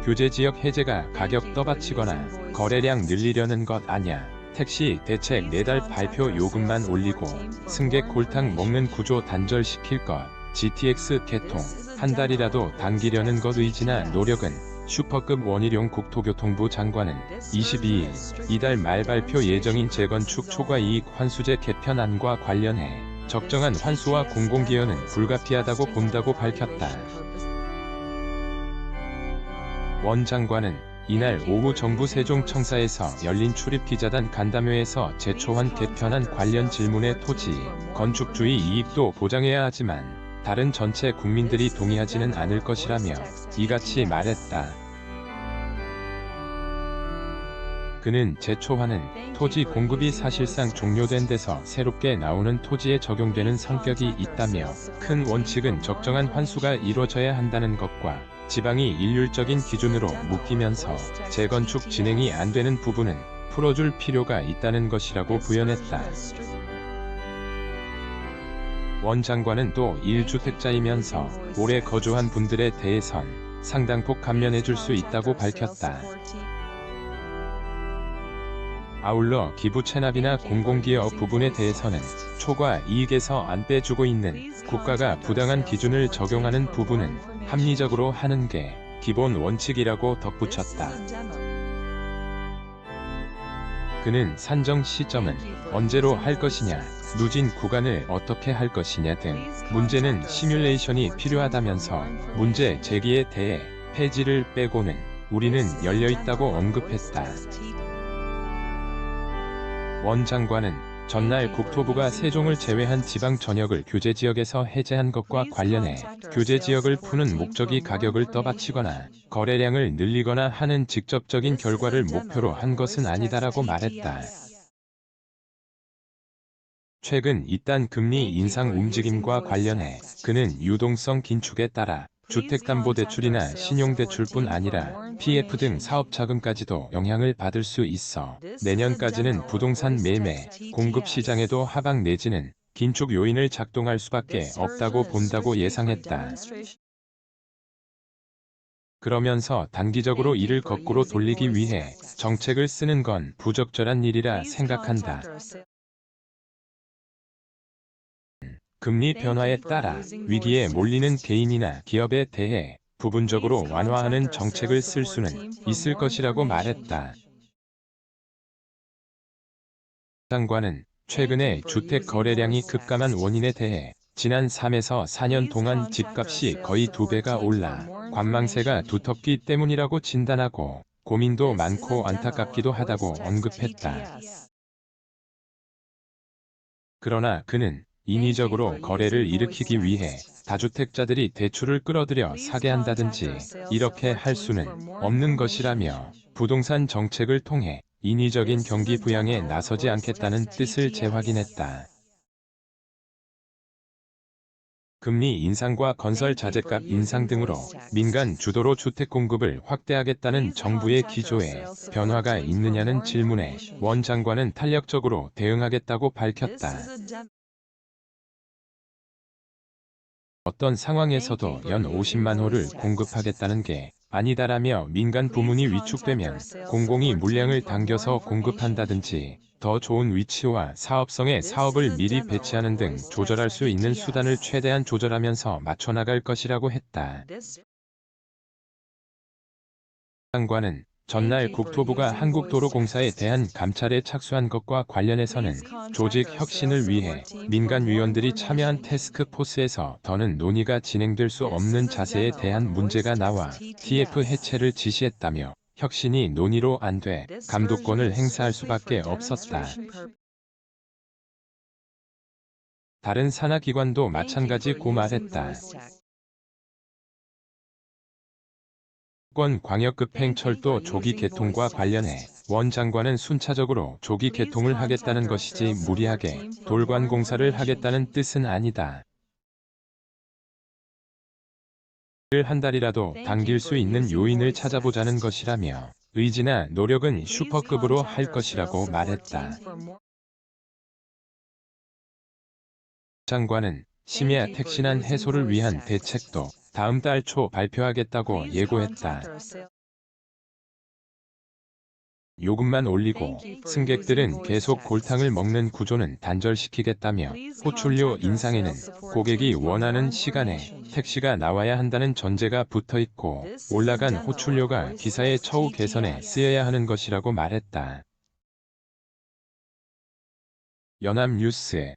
규제지역 해제가 가격 떠받치거나 거래량 늘리려는 것 아냐. 택시 대책 4달 발표 요금만 올리고 승객 골탕 먹는 구조 단절시킬 것. GTX 개통 한 달이라도 당기려는 것. 의지나 노력은. 슈퍼급. 원희룡 국토교통부 장관은 22일 이달 말 발표 예정인 재건축 초과이익 환수제 개편안과 관련해 적정한 환수와 공공기여는 불가피하다고 본다고 밝혔다. 원 장관은 이날 오후 정부 세종청사에서 열린 출입기자단 간담회에서 제초한 개편안 관련 질문에 토지, 건축주의 이익도 보장해야 하지만 다른 전체 국민들이 동의하지는 않을 것이라며 이같이 말했다. 그는 제초안은 토지 공급이 사실상 종료된 데서 새롭게 나오는 토지에 적용되는 성격이 있다며 큰 원칙은 적정한 환수가 이루어져야 한다는 것과 지방이 일률적인 기준으로 묶이면서 재건축 진행이 안 되는 부분은 풀어줄 필요가 있다는 것이라고 부연했다. 원 장관은 또 1주택자이면서 오래 거주한 분들에 대해선 상당폭 감면해줄 수 있다고 밝혔다. 아울러 기부 체납이나 공공기여 부분에 대해서는 초과 이익에서 안 빼주고 있는 국가가 부당한 기준을 적용하는 부분은 합리적으로 하는 게 기본 원칙이라고 덧붙였다. 그는 산정 시점은 언제로 할 것이냐, 누진 구간을 어떻게 할 것이냐 등 문제는 시뮬레이션이 필요하다면서 문제 제기에 대해 폐지를 빼고는 우리는 열려있다고 언급했다. 원 장관은 전날 국토부가 세종을 제외한 지방 전역을 규제지역에서 해제한 것과 관련해 규제지역을 푸는 목적이 가격을 떠받치거나 거래량을 늘리거나 하는 직접적인 결과를 목표로 한 것은 아니다라고 말했다. 최근 이딴 금리 인상 움직임과 관련해 그는 유동성 긴축에 따라 주택담보대출이나 신용대출뿐 아니라 PF 등 사업자금까지도 영향을 받을 수 있어 내년까지는 부동산 매매, 공급 시장에도 하방 내지는 긴축 요인을 작동할 수밖에 없다고 본다고 예상했다. 그러면서 단기적으로 이를 거꾸로 돌리기 위해 정책을 쓰는 건 부적절한 일이라 생각한다. 금리 변화에 따라 위기에 몰리는 개인이나 기업에 대해 부분적으로 완화하는 정책을 쓸 수는 있을 것이라고 말했다. 장관은 최근에 주택 거래량이 급감한 원인에 대해 지난 3에서 4년 동안 집값이 거의 2배가 올라 관망세가 두텁기 때문이라고 진단하고 고민도 많고 안타깝기도 하다고 언급했다. 그러나 그는 인위적으로 거래를 일으키기 위해 다주택자들이 대출을 끌어들여 사게 한다든지 이렇게 할 수는 없는 것이라며 부동산 정책을 통해 인위적인 경기 부양에 나서지 않겠다는 뜻을 재확인했다. 금리 인상과 건설 자재값 인상 등으로 민간 주도로 주택 공급을 확대하겠다는 정부의 기조에 변화가 있느냐는 질문에 원 장관은 탄력적으로 대응하겠다고 밝혔다. 어떤 상황에서도 연 50만 호를 공급하겠다는 게 아니다라며 민간 부문이 위축되면 공공이 물량을 당겨서 공급한다든지 더 좋은 위치와 사업성의 사업을 미리 배치하는 등 조절할 수 있는 수단을 최대한 조절하면서 맞춰나갈 것이라고 했다. 장관은 전날 국토부가 한국도로공사에 대한 감찰에 착수한 것과 관련해서는 조직 혁신을 위해 민간 위원들이 참여한 태스크포스에서 더는 논의가 진행될 수 없는 자세에 대한 문제가 나와 TF 해체를 지시했다며 혁신이 논의로 안 돼 감독권을 행사할 수밖에 없었다. 다른 산하기관도 마찬가지고 말했다. 수도권 광역급행철도 조기 개통과 관련해 원 장관은 순차적으로 조기 개통을 하겠다는 것이지 무리하게 돌관공사를 하겠다는 뜻은 아니다. 한 달이라도 당길 수 있는 요인을 찾아보자는 것이라며 의지나 노력은 슈퍼급으로 할 것이라고 말했다. 장관은 심야 택시난 해소를 위한 대책도 다음 달 초 발표하겠다고 예고했다. 요금만 올리고 승객들은 계속 골탕을 먹는 구조는 단절시키겠다며 호출료 인상에는 고객이 원하는 시간에 택시가 나와야 한다는 전제가 붙어있고 올라간 호출료가 기사의 처우 개선에 쓰여야 하는 것이라고 말했다. 연합뉴스